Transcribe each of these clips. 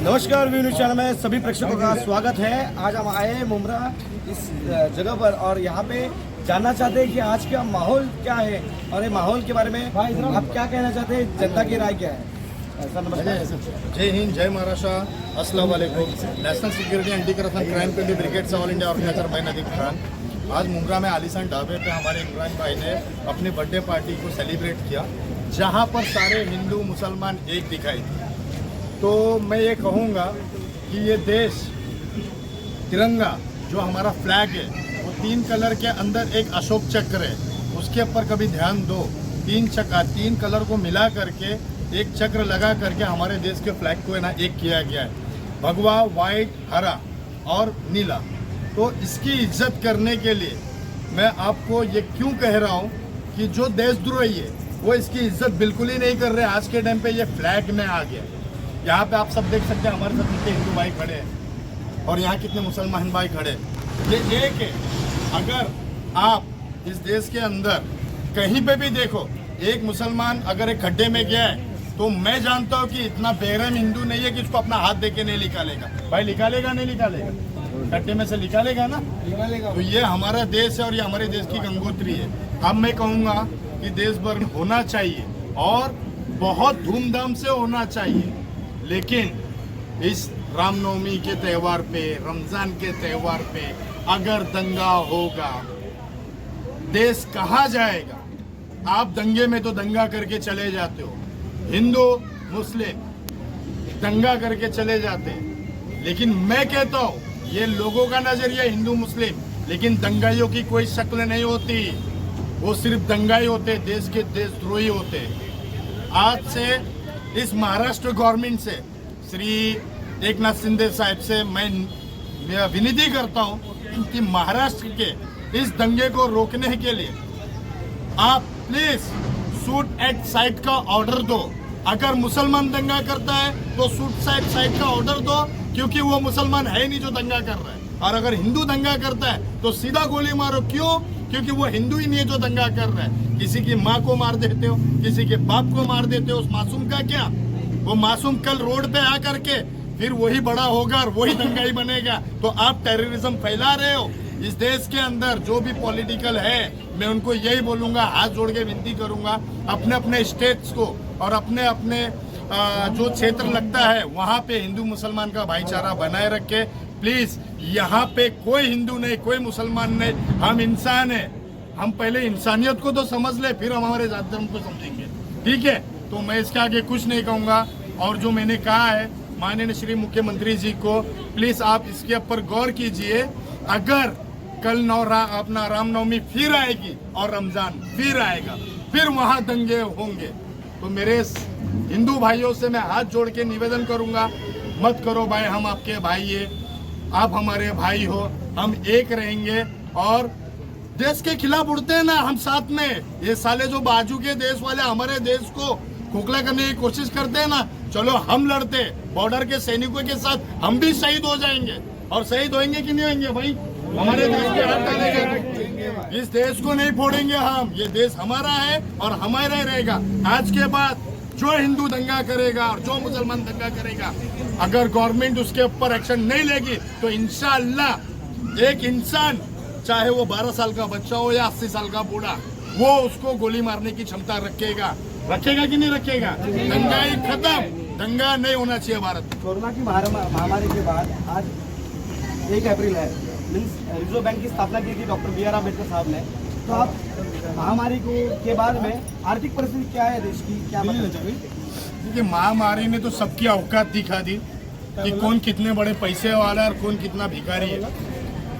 नमस्कार V news channel में सभी प्रेक्षकों का स्वागत है। आज हम आए हैं मुमरा इस जगह पर और यहाँ पे जानना चाहते हैं कि आज का माहौल क्या है और ये माहौल के बारे में आप क्या कहना चाहते हैं, जनता की राय क्या है। सर नमस्कार। जय हिंद, जय महाराष्ट्र, अस्सलाम वालेकुम। National security anti corruption crime petrol brigade all India organiser भाई नदीम खान। आज मुमरा में आलिशान ढाबे पे हमारे इमरान भाई ने अपनी बर्थडे पार्टी को सेलिब्रेट किया, जहाँ पर सारे हिंदू मुसलमान एक दिखाई दिए। तो मैं ये कहूँगा कि ये देश तिरंगा जो हमारा फ्लैग है वो 3 कलर के अंदर एक अशोक चक्र है, उसके ऊपर कभी ध्यान दो। 3 कलर को मिला करके एक चक्र लगा करके हमारे देश के फ्लैग को है ना एक किया गया है, भगवा, वाइट, हरा और नीला। तो इसकी इज्जत करने के लिए मैं आपको ये क्यों कह रहा हूँ कि जो देशद्रोही है वो इसकी इज्जत बिल्कुल ही नहीं कर रहे। आज के टाइम पे ये फ्लैग में आ गया। यहाँ पे आप सब देख सकते हैं हमारे साथ कितने हिंदू भाई खड़े हैं और यहाँ कितने मुसलमान भाई खड़े हैं। ये एक है। अगर आप इस देश के अंदर कहीं पे भी देखो एक मुसलमान अगर एक खड्डे में गया है तो मैं जानता हूँ कि इतना बेरहम हिंदू नहीं है कि उसको अपना हाथ देके नहीं निकालेगा। भाई निकालेगा नहीं निकालेगा? खड्डे में से निकालेगा ना। तो ये हमारा देश है और ये हमारे देश की गंगोत्री है। अब मैं कहूँगा कि देश भर होना चाहिए और बहुत धूमधाम से होना चाहिए, लेकिन इस रामनवमी के त्यौहार पे, रमजान के त्यौहार पे अगर दंगा होगा, देश कहाँ जाएगा? आप दंगे में तो दंगा करके चले जाते हो, हिंदू मुस्लिम दंगा करके चले जाते हैं। लेकिन मैं कहता हूँ ये लोगों का नजरिया हिंदू मुस्लिम, लेकिन दंगाइयों की कोई शक्ल नहीं होती। वो सिर्फ दंगाई होते, देश के देशद्रोही होते। आज से इस महाराष्ट्र गवर्नमेंट से श्री एकनाथ शिंदे साहब से मैं विनती करता हूं कि महाराष्ट्र के इस दंगे को रोकने के लिए आप प्लीज शूट एट साइट का ऑर्डर दो। अगर मुसलमान दंगा करता है तो शूट एट साइट का ऑर्डर दो, क्योंकि वो मुसलमान है नहीं जो दंगा कर रहा है। और अगर हिंदू दंगा करता है तो सीधा गोली मारो। क्यों? क्योंकि वो हिंदू ही नहीं है जो दंगा कर रहा है। किसी की माँ को मार देते हो, किसी के बाप को मार देते हो, उस मासूम का क्या? वो मासूम कल रोड पे आ करके फिर वही बड़ा होगा और वही दंगाई बनेगा। तो आप टेररिज्म फैला रहे हो इस देश के अंदर। जो भी पॉलिटिकल है मैं उनको यही बोलूंगा, हाथ जोड़ के विनती करूंगा, अपने अपने स्टेट्स को और अपने अपने जो क्षेत्र लगता है वहां पे हिंदू मुसलमान का भाईचारा बनाए रखे प्लीज। यहाँ पे कोई हिंदू नहीं, कोई मुसलमान नहीं, हम इंसान है। हम पहले इंसानियत को तो समझ ले, फिर हम हमारे जात धर्म को समझेंगे, ठीक है? तो मैं इसके आगे कुछ नहीं कहूँगा। और जो मैंने कहा है माननीय श्री मुख्यमंत्री जी को, प्लीज आप इसके ऊपर गौर कीजिए। अगर कल अपना रामनवमी फिर आएगी और रमजान फिर आएगा, फिर वहाँ दंगे होंगे, तो मेरे हिंदू भाइयों से मैं हाथ जोड़ के निवेदन करूंगा, मत करो भाई, हम आपके भाई है, आप हमारे भाई हो, हम एक रहेंगे। और देश के खिलाफ उड़ते हैं ना हम साथ में, ये साले जो बाजू के देश वाले हमारे देश को खोखला करने की कोशिश करते हैं ना, चलो हम लड़ते बॉर्डर के सैनिकों के साथ, हम भी शहीद हो जाएंगे। और शहीद होंगे कि नहीं होंगे भाई? हमारे देश के हाथ डालेंगे, इस देश को नहीं फोड़ेंगे हम। ये देश हमारा है और हमारा ही रहेगा। आज के बाद जो हिंदू दंगा करेगा और जो मुसलमान दंगा करेगा, अगर गवर्नमेंट उसके ऊपर एक्शन नहीं लेगी तो इंशाअल्लाह एक इंसान, चाहे वो 12 साल का बच्चा हो या 80 साल का बूढ़ा, वो उसको गोली मारने की क्षमता रखेगा कि नहीं रखेगा? दंगा ही खत्म, दंगा नहीं होना चाहिए भारत में। कोरोना की महामारी के बाद आज 1 अप्रैल है, रिजर्व बैंक की स्थापना की थी डॉक्टर BR अम्बेडकर साहब ने। तो आप महामारी के बाद में आर्थिक परिस्थिति क्या है देश की, क्या बताना चाहिए? क्योंकि महामारी ने तो सबकी औकात दिखा दी कि कौन कितने बड़े पैसे वाला है और कौन कितना भिखारी है।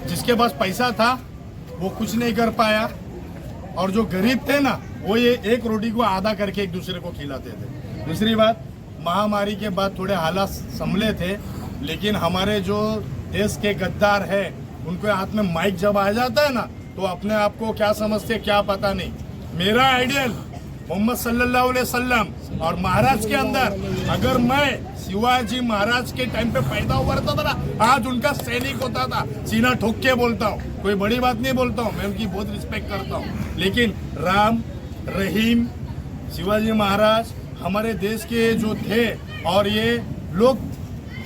जिसके पास पैसा था वो कुछ नहीं कर पाया, और जो गरीब थे ना वो ये एक रोटी को आधा करके एक दूसरे को खिलाते थे। दूसरी बात, महामारी के बाद थोड़े हालात संभले थे, लेकिन हमारे जो देश के गद्दार है उनके हाथ में माइक जब आ जाता है ना तो अपने आप को क्या समझते क्या पता नहीं। मेरा आइडियल मोहम्मद सल्लल्लाहु अलैहि वसल्लम और महाराज के अंदर, अगर मैं शिवाजी महाराज के टाइम पे पैदा हुआ रहता था ना, आज उनका सैनिक होता था। सीना ठोक के बोलता हूँ, कोई बड़ी बात नहीं बोलता हूँ, मैं उनकी बहुत रिस्पेक्ट करता हूँ। लेकिन राम, रहीम, शिवाजी महाराज हमारे देश के जो थे, और ये लोग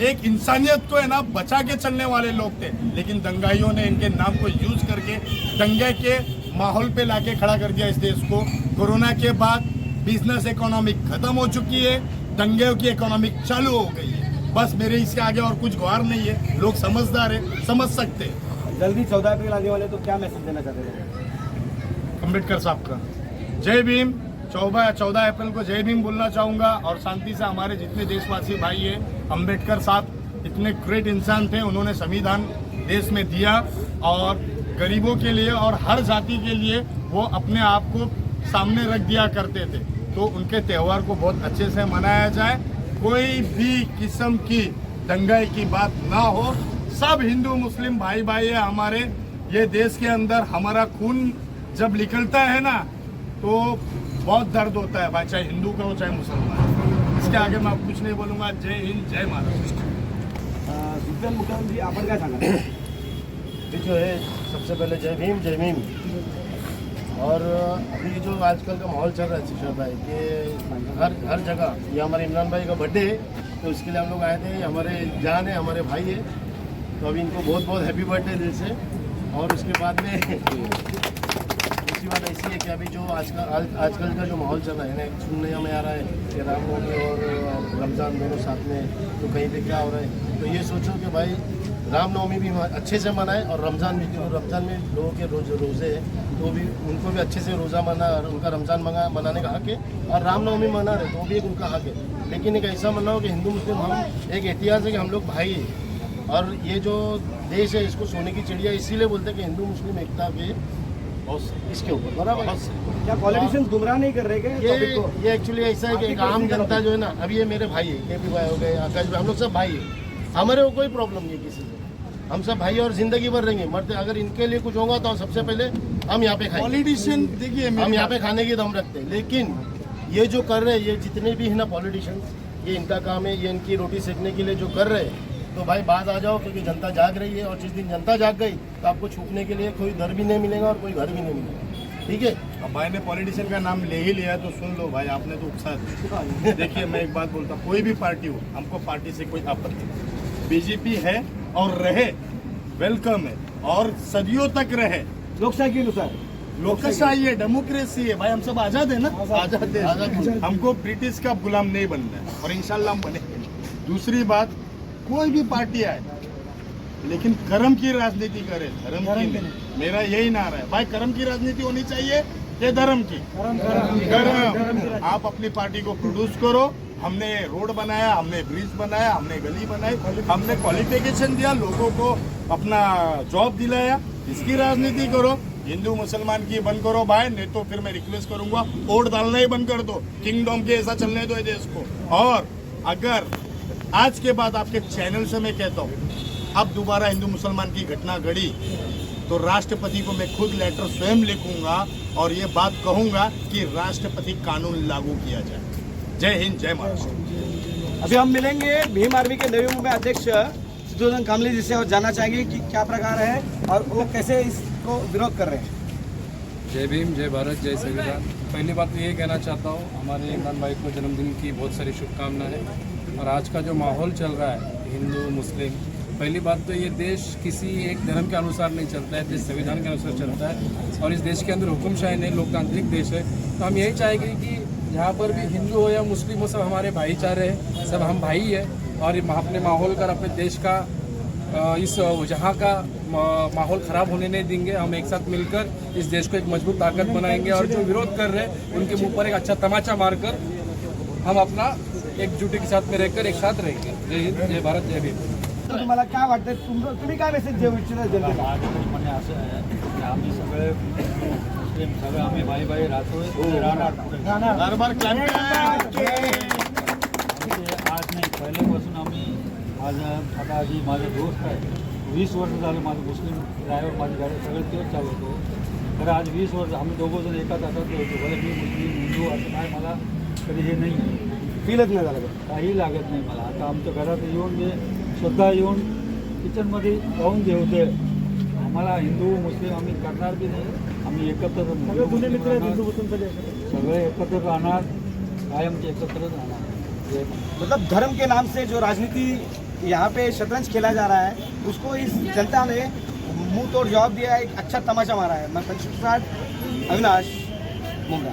एक इंसानियत को है ना बचा के चलने वाले लोग थे, लेकिन दंगाइयों ने इनके नाम को यूज करके दंगे के माहौल पे लाके खड़ा कर दिया इस देश को। कोरोना के बाद बिजनेस इकोनॉमिक खत्म हो चुकी है, दंगे की इकोनॉमिक चालू हो गई है। बस मेरे इसके आगे और कुछ गुहार नहीं है, लोग समझदार है, समझ सकते हैं। जल्दी 14 अप्रैल आने वाले, तो क्या मैसेज देना चाहते हैं अम्बेडकर साहब का जय भीम। 14 अप्रैल को जय भीम बोलना चाहूँगा, और शांति से हमारे जितने देशवासी भाई हैं, अम्बेडकर साहब इतने ग्रेट इंसान थे, उन्होंने संविधान देश में दिया और गरीबों के लिए और हर जाति के लिए वो अपने आप को सामने रख दिया करते थे। तो उनके त्यौहार को बहुत अच्छे से मनाया जाए, कोई भी किस्म की दंगाई की बात ना हो। सब हिंदू मुस्लिम भाई भाई है हमारे। ये देश के अंदर हमारा खून जब निकलता है ना तो बहुत दर्द होता है भाई, चाहे हिंदू का हो चाहे मुसलमान। इसके आगे मैं कुछ नहीं बोलूँगा। जय हिंद, जय महाराष्ट्र। दिग्गज मुख्यमंत्री आपण काय सांगा? ये जो है सबसे पहले जय भीम जय भीम। और अभी जो आजकल का माहौल चल रहा है शिक्षा भाई कि हर जगह, ये हमारे इमरान भाई का बर्थडे है, तो उसके लिए हम लोग आए थे। हमारे जान है, हमारे भाई है, तो अभी इनको बहुत बहुत हैप्पी बर्थडे दिल से। और उसके बाद में दूसरी बात ऐसी है कि अभी जो आजकल का जो माहौल चल रहा है ना, सुनने में आ रहा है कि रामनवमी और रमज़ान दोनों साथ में, तो कहीं पे क्या हो रहा है। तो ये सोचो कि भाई रामनवमी भी अच्छे से मनाए और रमज़ान भी, क्योंकि रमज़ान में लोगों के रोज़े हैं, तो भी उनको भी अच्छे से रोज़ा मना, उनका रमज़ान मनाने का हक है। और रामनवमी मना रहे तो भी एक उनका हक है। लेकिन एक ऐसा मानना हो कि हिंदू मुस्लिम हम एक इतिहास है कि हम लोग भाई हैं, और ये जो देश है इसको सोने की चिड़िया इसीलिए बोलते हैं कि हिंदू मुस्लिम एकता पे, और इसके ऊपर बराबर। क्या पॉलिटिशियंस गुमराह नहीं कर रहे क्या टॉपिक को? ये एक्चुअली ऐसा है कि एक आम जनता जो है ना, अभी ये मेरे भाई है, केपी भाई हो गए, आकाश भाई, हम लोग सब भाई है। हमारे को कोई प्रॉब्लम नहीं है किसी से, हम सब भाई और जिंदगी भर रहेंगे मरते। अगर इनके लिए कुछ होगा तो सबसे पहले हम यहाँ पे खाएंगे। पॉलिटिशियन देखिए, हम यहाँ पे खाने की दम रखते हैं। लेकिन ये जो कर रहे हैं, ये जितने भी है ना पॉलिटिशियन, ये इनका काम है, ये इनकी रोटी सेकने के लिए जो कर रहे हैं, तो भाई बात आ जाओ, क्योंकि जनता जाग रही है। और जिस दिन जनता जाग गई तो आपको छुपने के लिए कोई दर भी नहीं मिलेगा और कोई घर भी नहीं मिलेगा। ठीक है, अब भाई ने पॉलिटिशियन का नाम ले ही लिया तो सुन लो भाई, आपने तो उकसा दिया। देखिए मैं एक बात बोलता हूँ, कोई भी पार्टी हो, हमको पार्टी से कोई आपत्ति नहीं। बीजेपी है और रहे, वेलकम है, और सदियों तक रहे। लोकशाही के अनुसार लोकशाही है, डेमोक्रेसी है भाई, हम सब आजाद है ना, आजाद है। हमको ब्रिटिश का गुलाम नहीं बनना है, और इंशाल्लाह हम बनेंगे। दूसरी बात, कोई भी पार्टी आए लेकिन कर्म की राजनीति करे, धर्म की नहीं। मेरा यही नारा है भाई, कर्म की राजनीति होनी चाहिए या धर्म की? कर्म। आप अपनी पार्टी को प्रोड्यूस करो। हमने रोड बनाया, हमने ब्रिज बनाया, हमने गली बनाई, हमने क्वालिफिकेशन दिया, लोगों को अपना जॉब दिलाया, इसकी राजनीति करो। हिंदू मुसलमान की बंद करो भाई, नहीं तो फिर मैं रिक्वेस्ट करूंगा वोट डालना ही बंद कर दो, किंगडम के ऐसा चलने दो देश को। और अगर आज के बाद आपके चैनल से मैं कहता हूँ, अब दोबारा हिंदू मुसलमान की घटना घड़ी तो राष्ट्रपति को मैं खुद लेटर स्वयं लिखूंगा और ये बात कहूंगा कि राष्ट्रपति कानून लागू किया जाए। जय हिंद, जय महाराष्ट्र। अभी हम मिलेंगे भीम आर्मी के नवी मुंबई अध्यक्ष सिद्धूधन कामले जी से और जानना चाहेंगे कि क्या प्रकार है और वो कैसे इसको विरोध कर रहे हैं। जय भीम, जय भारत, जय संविधान। पहली बात तो ये कहना चाहता हूँ, हमारे इमरान भाई को जन्मदिन की बहुत सारी शुभकामनाएं। और आज का जो माहौल चल रहा है हिंदू मुस्लिम, पहली बात तो ये देश किसी एक धर्म के अनुसार नहीं चलता है, देश संविधान के अनुसार चलता है। और इस देश के अंदर हुक्मशाही नहीं, लोकतांत्रिक देश है। तो हम यही चाहेंगे कि जहाँ पर भी हिंदू हो या मुस्लिम हो, सब हमारे भाईचारे हैं, सब हम भाई है। और अपने माहौल का, अपने देश का, इस जहाँ का माहौल ख़राब होने नहीं देंगे। हम एक साथ मिलकर इस देश को एक मजबूत ताकत बनाएंगे। और जो विरोध कर रहे हैं उनके मुंह पर एक अच्छा तमाचा मारकर हम अपना एकजुटी के साथ में रहकर एक साथ रहेंगे। जय हिंद, जय भारत, जय भीम। तुम्हाला काय वाटतं, तुम्ही काय मेसेज देऊ इच्छिता जनतेला? म्हणजे असं आहे की आम्ही सगळे मुस्लिम सगळे आम्ही भाई भाई राहतोय, राहणार पुढे. आज नाही, पहिल्यापासून आम्ही आता आधी माझा दोस्त आहे, 20 वर्ष झालं माझं मुस्लिम ड्रायव्हर, माझी गाडी सगळं तेच चालवतो. तर आज 20 वर्ष आम्ही दोघं जण एका तासात होतो. भले मी मुस्लिम हिंदू असं काय मला कधी हे नाही, फीलच नाही झालं का? काही लागत नाही मला. आता आमच्या घरात येऊन जे स्वतः येऊन किचनमध्ये राहून जेवते. आम्हाला हिंदू मुस्लिम आम्ही करणार बी नाही. आम्ही एकत्र सगळे एकत्र राहणार, कायमचे एकत्रच राहणार. मतलब धर्म के नाम से जो राजनीति यहाँ पे शतरंज खेला जा रहा है, उसको इस जनता ने मुंह तोड़ जवाब दिया है, एक अच्छा तमाशा मारा है। मैं पंच अविनाश मुमरा।